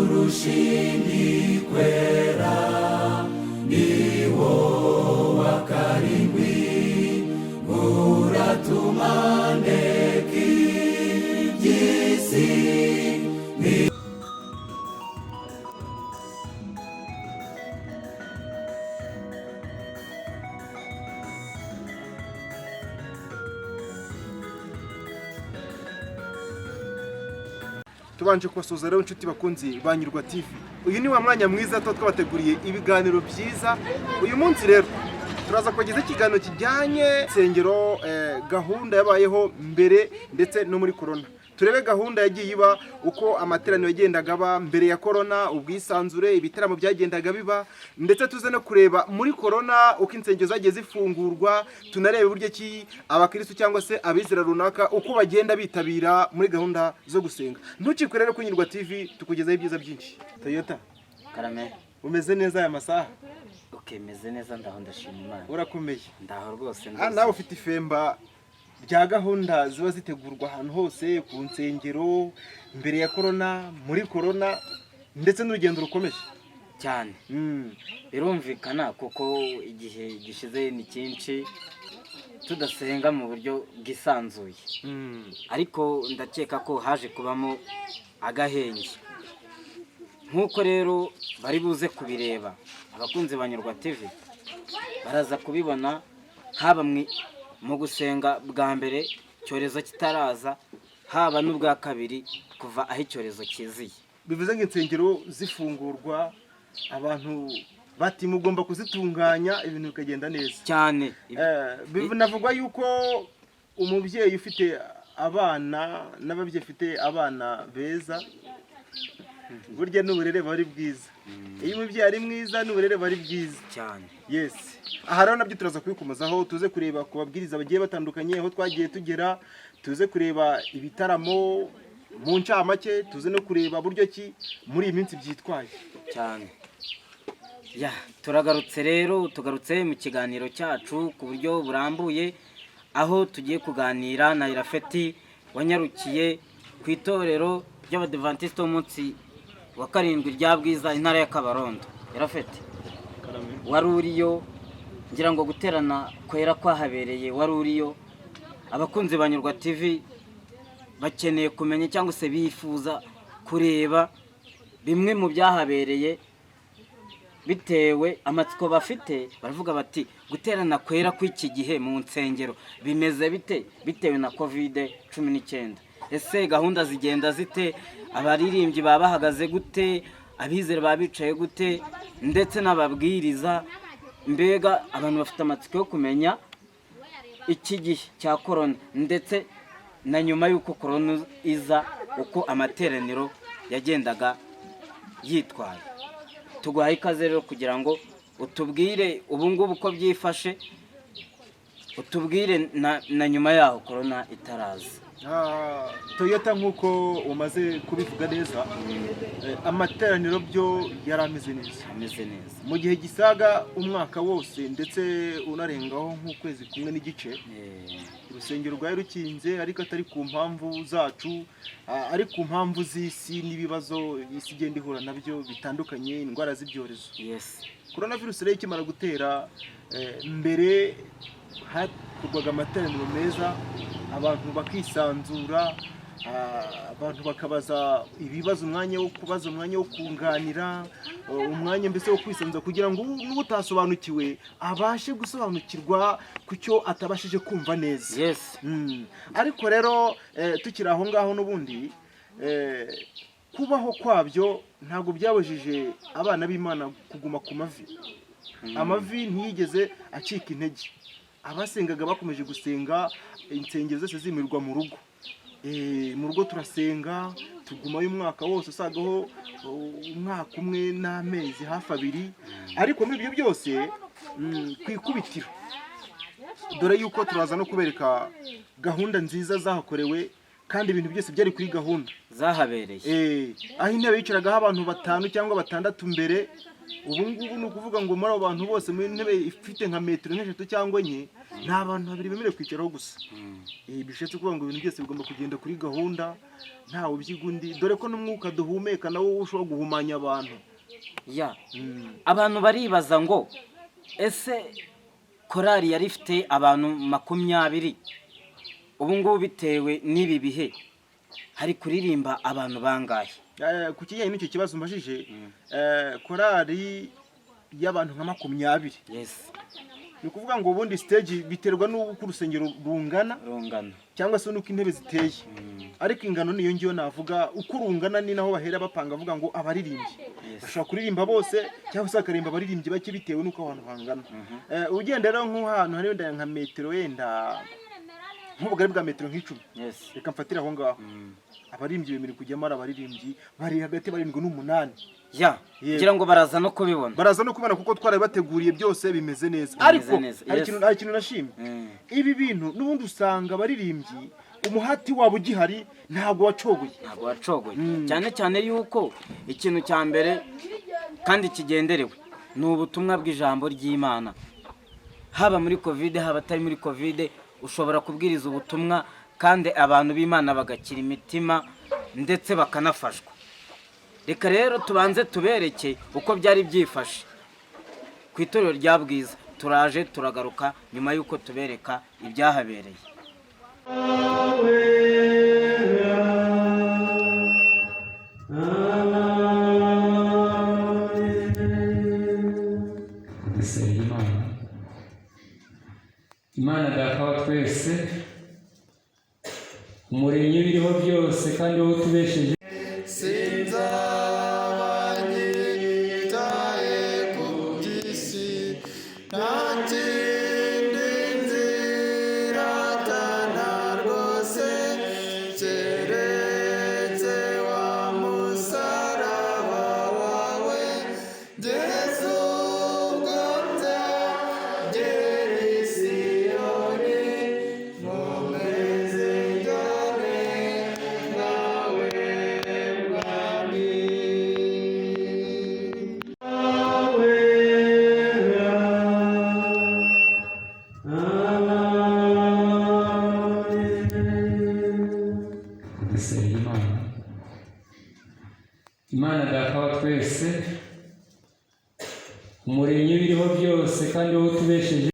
urushini kwera niwo wa karindwi uratumandeki by'isi. Tubanje kubasuhuza rero inshuti bakunzi ba Nyurwa TV. Uyu ni wa mwanya mwiza twabateguriye ibiganiro byiza. Uyu munsi rero turaza kugeza ikiganiro kijyanye nsengero gahunda yabayeho mbere ndetse no muri corona. Turebe gahunda yagiye iba uko amateraniro yagendaga aba mbere ya corona, ubwisanzure, ibitaramo byagendaga biba, ndetse tuze no kureba muri corona uko insengero zagiye zifungurwa, tunarebe buryo ki abakristo cyangwa se abizera runaka uko bagenda bitabira muri gahunda zo gusenga. Ntucikwe rero ku Nyurwa TV tukugezaho ibyiza byinshi. Toyota Karame, umeze neza aya masaha? okay, meze neza ndaho ndashima Imana. Urakomeye? Ndaho rwose Nawe ufite ifemba rya gahunda ziba zitegurwa ahantu hose ku nsengero mbere ya corona, muri corona, ndetse n'urugendo rukomeje cyane. Birumvikana kuko igihe gishize ni cyinshi tudasenga mu buryo bwisanzuye, ariko ndakeka ko haje kubamo agahenge. Nk'uko rero bari buze kubireba abakunzi ba Nyurwa TV baraza kubibona, haba mu gusenga bwa mbere icyorezo kitaraza, haba n'ubwa kabiri kuva aho icyorezo kiziye. Bivuze ngo insengero zifungurwa, abantu bati mugomba kuzitunganya, ibintu bikagenda neza cyane. Binavugwa yuko umubyeyi ufite abana n'ababyeyi ufite abana beza burya n'uburere bari bwiza. Iyo umubyeyi ari mwiza n'uburere bari bwiza cyane. Yes. Aha rero nabyo turaza kubikomozaho, tuze kureba ku babwiriza bagiye batandukanye aho twagiye tugera, tuze kureba ibitaramo mu ncamake, tuze no kureba buryo ki muri iyi minsi byitwaye cyane. Ya, turagarutse rero, tugarutse mu kiganiro cyacu ku buryo burambuye, aho tugiye kuganira na Irafeti wanyarukiye ku itorero ry'Abadiventiste b'umunsi wa karindwi rya Bwiza, intara ya Kabarondo. Irafeti, wari uriyo, ngira ngo guterana kwera kwahabereye wari uriyo. Abakunzi ba Nyurwa TV bakeneye kumenya cyangwa se bifuza kureba bimwe mu byahabereye, bitewe amatsiko bafite. Baravuga bati guterana kwera kw'iki gihe mu nsengero bimeze bite bitewe na COVID-19. Ese gahunda zigenda zite? Abaririmbyi baba bahagaze gute? Abizera baba bicaye gute? Ndetse n'ababwiriza. Mbega abantu bafite amatsiko yo kumenya iki gihe cya corona, ndetse na nyuma y'uko corona iza uko amateraniro yagendaga yitwaye. Tuguhaye ikaze rero kugira ngo utubwire ubu ngubu uko byifashe, utubwire na nyuma yaho corona itaraza. Toyota, nk'uko umaze kubivuga neza, amateraniro byo yari ameze neza. Mu gihe gisaga umwaka wose ndetse unarengaho nk'ukwezi kumwe n'igice, urusengero rwari rukinze, ariko atari ku mpamvu zacu, ari ku mpamvu z'isi n'ibibazo isi igenda ihura nabyo bitandukanye, indwara z'ibyorezo. Coronavirus rero ikimara gutera, mbere hakorwaga amateraniro meza, abantu bakisanzura, abantu bakabaza ibibazo, umwanya wo kubaza, umwanya wo kunganira, umwanya mbese wo kwisanzura, kugira ngo n'ubutasobanukiwe abashe gusobanukirwa ku cyo atabashije kumva neza. Ariko rero tukiri aho ngaho n'ubundi, kubaho kwabyo ntabwo byabujije abana b'Imana kuguma ku mavi. Amavi ntiyigeze acika intege. Abasengaga bakomeje gusenga, insengero zose zimirwa mu rugo. Mu rugo turasenga, tugumayo umwaka wose, usagaho umwaka umwe n'amezi hafi 2. Ariko muri ibyo byose kwikubitiro, dore yuko turaza no kubereka gahunda nziza zahakorewe, kandi ibintu byose byari kuri gahunda zahabereye. Aho intebe yicaragaho abantu 5 cyangwa 6 mbere, ubu ngubu ni ukuvuga ngo muri abo bantu bose muri intebe ifite nka metero nk'eshatu cyangwa enye ni abantu babiri bemerewe kwicaraho gusa. Bishatse kuvuga ngo ibintu byose bigomba kugenda kuri gahunda ntawe ubyiga undi, dore ko n'umwuka duhumeka nawo ushobora guhumanya abantu. Abantu baribaza ngo ese korali yari ifite abantu 20, ubu ngubu bitewe n'ibi bihe hari kuririmba abantu bangahe? Ku kijyanye n'icyo kibazo mbajije, korali y'abantu nka 20. Ni ukuvuga ngo ubundi stage biterwa n'uko urusengero rungana cyangwa se n'uko intebe ziteye, ariko ingano niyo ngiyo navuga uko rungana ni naho bahera bapanga avuga ngo abaririmbyi bashobora kuririmba bose cyangwa se bakaririmba abaririmbyi bake bitewe n'uko abantu bangana. Ugenda rero nk'ahantu hari wenda nka metero wenda nk'ubugari bwa metero nk'10, reka mfatira aho ngaho, abaririmbyi bemerewe kujyamo ari abaririmbyi bari hagati 7 n'8. kugira ngo baraza no kubibona kuko twarabibateguriye byose bimeze neza. Ariko hari ikintu nashimye, ibi bintu n'ubundi usanga abaririmbyi umuhati wabo ugihari ntabwo wacogoye. Cyane cyane yuko ikintu cya mbere kandi kigenderewe ni ubutumwa bw'ijambo ry'Imana. Haba muri covid haba atari muri covid ushobora kubwiriza ubutumwa kandi abantu b'Imana bagakira imitima ndetse bakanafashwa. Reka rero tubanze tubereke uko byari byifashe ku itorero rya Bwiza. Turaje turagaruka nyuma y'uko tubereka ibyahabereye. Imana Data wa twese, umuremyi w'ibiriho byose kandi wowe utubesheje. Imana Data wa twese, umuremyi w'ibiriho byose kandi wowe utubesheje.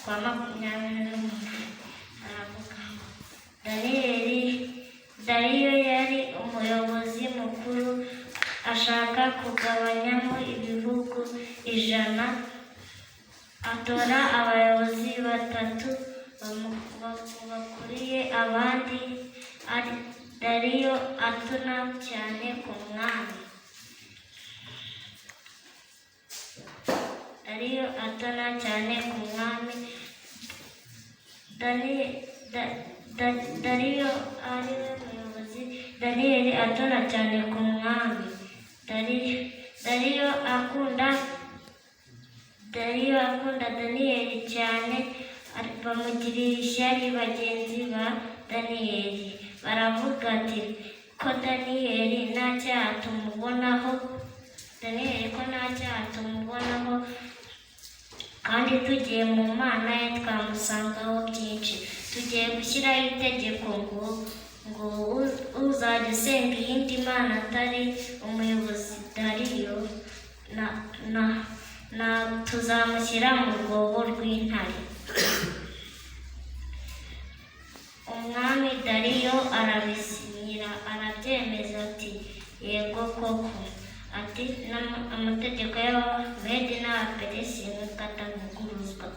kwa 21 aravuga ngo Dariyo yari umuyobozi mukuru ashaka kugabanyamo ibihugu 100, atora abayobozi 3 bakuriye abandi. Dariyo atuna cyane ku mwami. Dariyo atona cyane ku mwami. Dariyo ari we muyobozi. Daniyeli atona cyane ku mwami. Dariyo akunda Daniyeli cyane, bamugirira ishyari bagenzi ba Daniyeli. Baravuga ati ko Daniyeli nta cyaha tumubonaho, kandi tugiye mu mana ye twamusangaho byinshi. Tugiye gushyiraho itegeko ngo uzajya usenga iyindi mana atari umuyobozi Dariyo tuzamushyira mu rwobo rw'intare. Umwami Dariyo arabisinyira, arabyemeza ati yego koko, ati amategeko y'Abamedi n'Abaperesi nk'uko atavuguruzwa.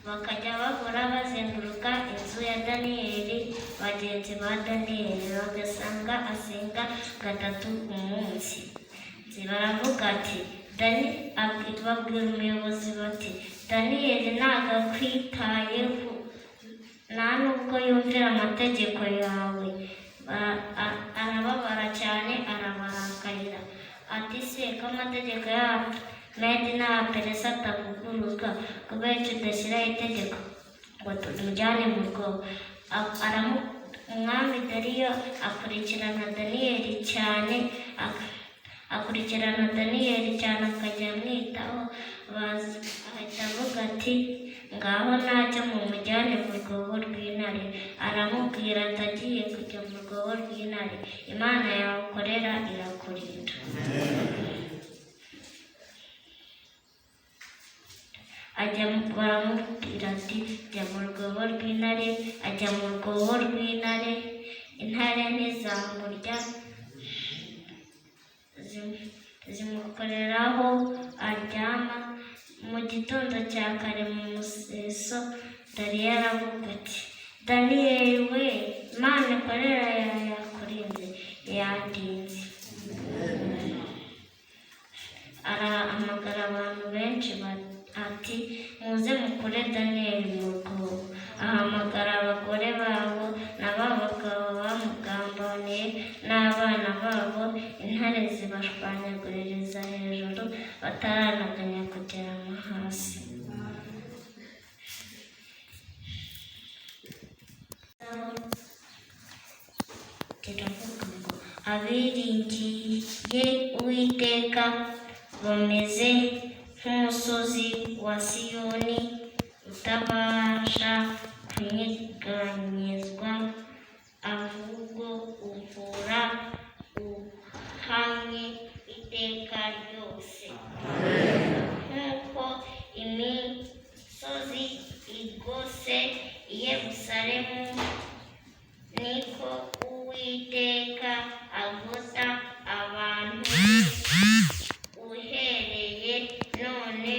Bakajya bahora bazenguruka inzu ya Daniyeli, bagenzi ba Daniyeli bagasanga asenga 3 ku munsi. Baravuga ati babwira umuyobozi bati Daniyeli ntabwo akwitayeho, nta nubwo yumvira amategeko yawe. Arababara cyane, arabarakarira ati se ko amategeko y'Abamedi n'Abaperesi atavuguruzwa, kubera icyo udashyiraho itegeko ngo tumujyane mu rwobo? Umwami Dariyo akurikirana Daniyeli cyane, akajya amwitaho. Ahita avuga ati ngaho najya mumujyane mu rwobo rw'intare. Aramubwira ati agiye kujya mu rwobo rw'intare, Imana yawe ukorera irakurinda. Baramubwira ati jya mu rwobo rw'intare. Ajya mu rwobo rw'intare, intare ntizamurya, zimukoreraho aryama. Mu gitondo cya kare mu museso, Dariyo aravuga ati Daniyeli we, Imana ikorera yakurinze, yandinze. Arahamagara abantu benshi ati muze mukure Daniyeli mu rwobo. Ahamagara abagore babo na ba bagabo bamugambaniye n'abana babo. Intare zibashwanyaguririza hejuru, bataranaganya kugera mo hasi. Kiravuga ngo abiringiye Uwiteka bameze nk'umusozi wa Siyoni utabasha kunyeganyezwa, ahubwo uhora uhamye iteka ryose. Nk'uko imisozi igose i Yerusalemu, niko Uwiteka agota abantu uhereye none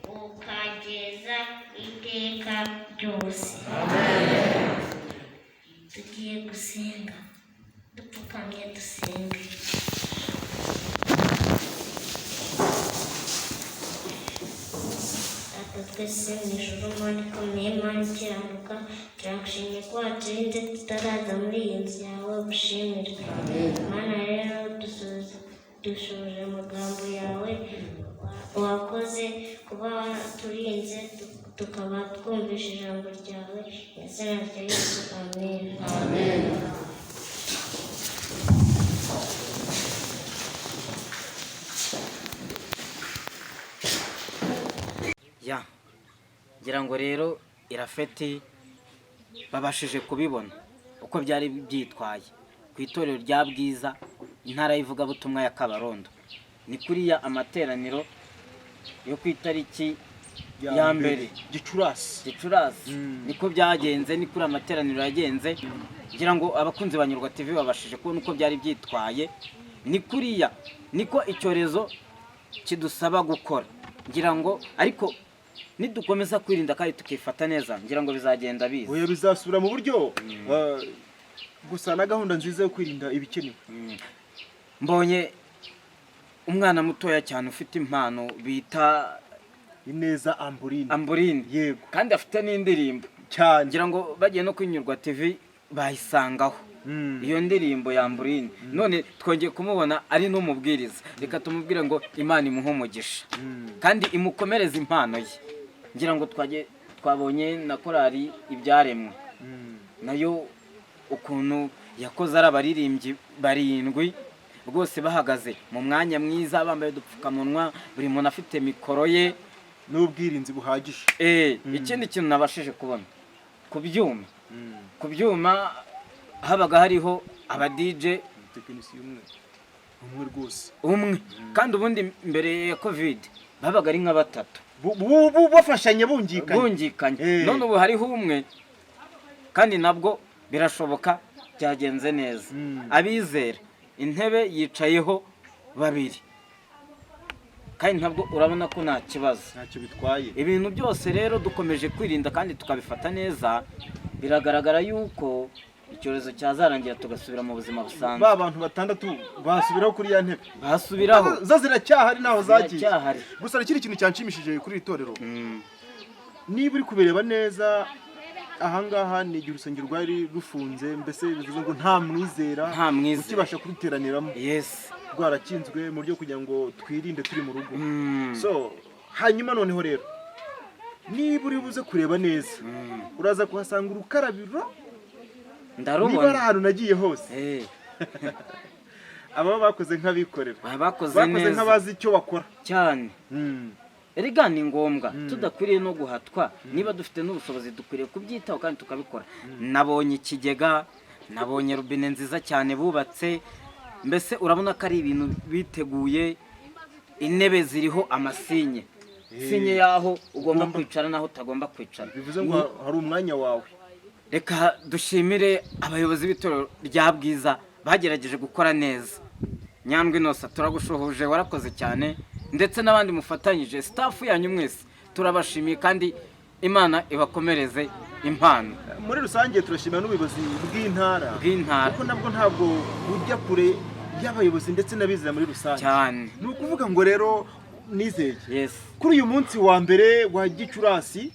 ukageza iteka ryose. Tugiye gusenga, dupfukamye dusenge. Twese mu ijuru Mana ikomeye, Mana ikiranuka, turagushimye ko waturinze tutaraza muri iyi nzu yawe, ushimirwe. Mana rero dushoje amagambo yawe, wakoze kuba waturinze tukaba twumvishe ijambo ryawe, mu izina rya Yesu, amen. ngira ngo rero Irafeti babashije kubibona uko byari byitwaye ku itorero rya Bwiza, intara y'ivugabutumwa ya Kabarondo. Ni kuriya amateraniro yo ku itariki ya mbere Gicurasi niko byagenze, ni kuri amateraniro yagenze. Ngira ngo abakunzi ba Nyurwa TV babashije kubona uko byari byitwaye. Ni kuriya niko icyorezo kidusaba gukora. Ngira ngo ariko nidukomeza kwirinda kandi tukifata neza, ngira ngo bizagenda biza. Oya, bizasubira mu buryo gusa na gahunda nziza yo kwirinda ibikenewe. mbonye umwana mutoya cyane ufite impano bita Ineza Amburine. Amburine, Yego. kandi afite n'indirimbo Cyane. ngira ngo bagiye no kwinyurwa TV bayisangaho iyo ndirimbo ya Amburine. None twongeye kumubona ari n'umubwiriza, reka tumubwire ngo Imana imuhe umugisha kandi imukomereze impano ye. Ngira ngo twabonye na korali ibyaremwe nayo ukuntu yakoze ari abaririmbyi barindwi rwose bahagaze mu mwanya mwiza bambaye udupfukamunwa, buri muntu afite mikoro ye n'ubwirinzi buhagije. Ikindi kintu nabashije kubona ku byuma habaga hariho aba DJ tekinisiye umwe rwose umwe, kandi ubundi mbere ya covid babaga ari nka batatu bafashanye bungikanye. None ubu hariho umwe, kandi nabwo birashoboka byagenze neza. Abizera intebe yicayeho babiri, kandi ntabwo urabona ko nta kibazo, ntacyo bitwaye. ibintu byose rero dukomeje kwirinda kandi tukabifata neza, biragaragara yuko icyorezo cyazarangira tugasubira mu buzima busanzwe. Ba bantu batandatu basubiraho kuri ya ntebe, basubiraho zo ziracyahari naho zagiye. Gusa hari ikindi kintu cyanshimishije kuri iri torero, niba uri kubireba neza ahangaha ni igihe urusengero rwari rufunze, mbese bivuze ngo nta mwizera ukibasha kuruteraniramo. Rwarakinzwe mu buryo kugira ngo twirinde turi mu rugo. So hanyuma noneho rero niba uri buze kureba neza uraza kuhasanga urukarabiro. Niba ari ahantu nagiye hose aba bakoze nk'abikorera, bakoze nk'abazi icyo bakora cyane. Erega ni ngombwa tudakwiriye no guhatwa, niba dufite n'ubushobozi dukwiriye kubyitaho kandi tukabikora. Nabonye ikigega, nabonye rubine nziza cyane bubatse, mbese urabona ko ari ibintu biteguye. Intebe ziriho amasinye, sinye yaho ugomba kwicara naho utagomba kwicara, bivuze ngo hari umwanya wawe. Reka dushimire abayobozi b'itorero rya Bwiza bagerageje gukora neza. Nyandwi Nosa turagushohoje, warakoze cyane, ndetse n'abandi mufatanyije staff yanyu mwese turabashimiye, kandi Imana ibakomereze impano. Muri rusange turashimira n'ubuyobozi bw'intara kuko nabwo ntabwo ujya kure y'abayobozi ndetse n'abizera muri rusange cyane. Ni ukuvuga ngo rero nizeye kuri uyu munsi wa mbere wa Gicurasi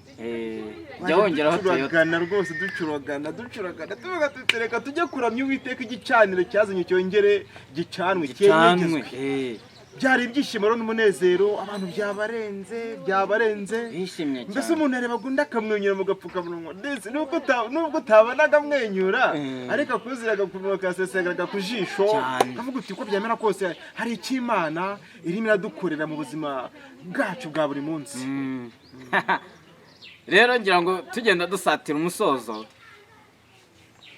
jya wongeraho turagana rwose, ducuragana tuvuga tutereka tujye kuramya Uwiteka igicaniro cyazanye cyongere gicanwe cyenyegezwe. Byari ibyishimo n'umunezero, abantu byabarenze bishimye cyane. Mbese umuntu areba gunda akamwenyura mu gapfukamunwa, ndetse nubwo utabanaga amwenyura ariko akuziraga kuva kaseseraga ku jisho, kavuga uti uko byamera kose hari icyo Imana irimo iradukorera mu buzima bwacu bwa buri munsi. Rero ngira ngo tugenda dusatira umusozo,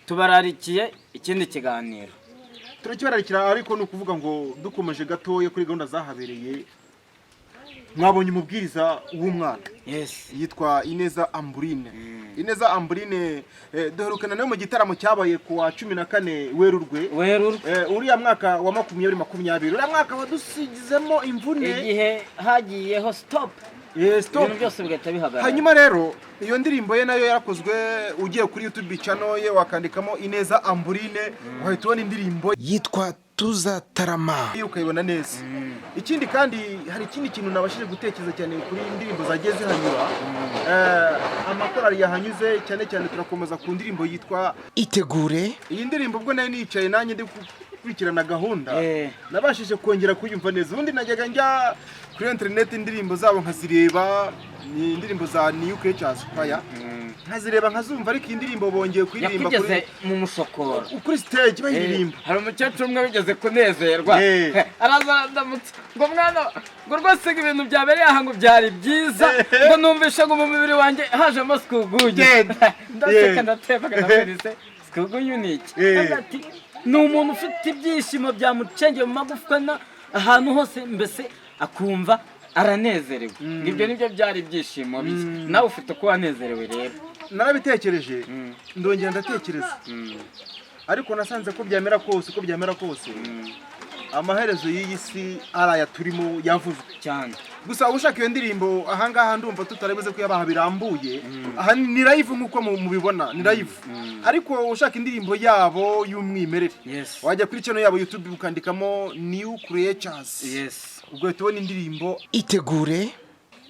tubararikiye ikindi kiganiro. Turakibararikira, ariko ni ukuvuga ngo dukomeje gatoya kuri gahunda zahabereye. Mwabonye umubwiriza w'umwana yitwa Ineza Amburine. Ineza Amburine duherukana nawe mu gitaramo cyabaye ku wa 14 Werurwe. Uriya mwaka wa 2020, uriya mwaka wadusigizemo imvune igihe hagiyeho stop. Ibintu byose bigahita bihagarara. Hanyuma rero iyo ndirimbo ye nayo yarakozwe, ugiye kuri YouTube channel ye wakandikamo Ineza Amburine wahita ubona indirimbo yitwa Tuzatarama, ukayibona neza. Ikindi kandi hari ikindi kintu nabashije gutekereza cyane kuri indirimbo zagiye zihanyura, amakorali yahanyuze cyane cyane. Turakomeza ku ndirimbo yitwa Itegure. Iyi ndirimbo ubwo nayo nicaye nanjye ndi gukurikirana gahunda, nabashije kongera kuyumva neza. Ubundi najyaga njya kuri internet indirimbo zabo nkazireba, ni indirimbo za New Creatures Choir, nkazireba nkazumva, ariko indirimbo bongeye kuririmba kuri mu mushokoro kuri stage bayiririmba. Hari umukecuru umwe wigeze kunezerwa, araza ndamutse ngo mwana ngo rwose ibintu byabereye aha ngo byari byiza, ngo numvishe ngo mu mubiri wanjye hajemo skugunyu. Ndaseka ndatebaga naberese skugunyu ni iki? Ati ni umuntu ufite ibyishimo byamucengeye mu magufwa ahantu hose, mbese akumva aranezerewe. Ibyo nibyo byari ibyishimo bye. Nawe ufite uko wanezerewe rero. Narabitekereje, ndongera ndatekereza, ariko nasanze ko byamera kose amaherezo y'iyi si araya turimo yavuzwe cyane. gusa ushaka iyo ndirimbo ahangaha ndumva tutarabize ko yabaha birambuye aha ni live nk'uko mubibona ni live ariko ushaka indirimbo yabo y'umwimerere Yes. wajya kuri channel yabo YouTube ukandikamo New Creatures. Yes. ubwo tubona indirimbo itegure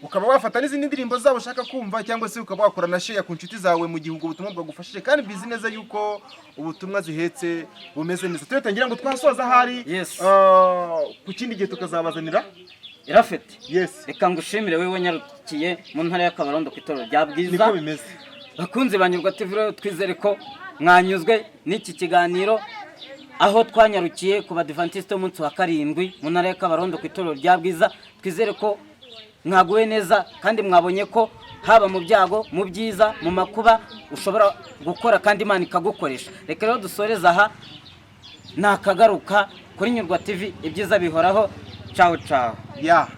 ukaba wafata n'izindi ndirimbo zabo ushaka kumva cyangwa se ukaba wakora na share ku nshuti zawe mu gihugu ubutumwa bwagufashije kandi bizi neza yuko ubutumwa zihetse bumeze neza. Tutangira ngo twasoza hari Yes. ku kindi gihe tukazabazanira Irafeti. Yes. Reka ngushimire wewe wanyarukiye mu ntara ya Kabarondo ku itorero rya Bwiza. Niko bimeze. Bakunzi banyurwa TV rero twizere ko mwanyuzwe n'iki kiganiro aho twanyarukiye ku badivantiste umunsi wa 7 mu ntara ya Kabarondo ku itorero rya Bwiza. Twizere ko mwaguwe neza kandi mwabonye ko haba mu byago mu byiza mu makuba ushobora gukora kandi Imana ikagukoresha. Reka rero dusoreza aha nakagaruka kuri Nyurwa TV ibyiza bihoraho. Ciao ciao. Yeah.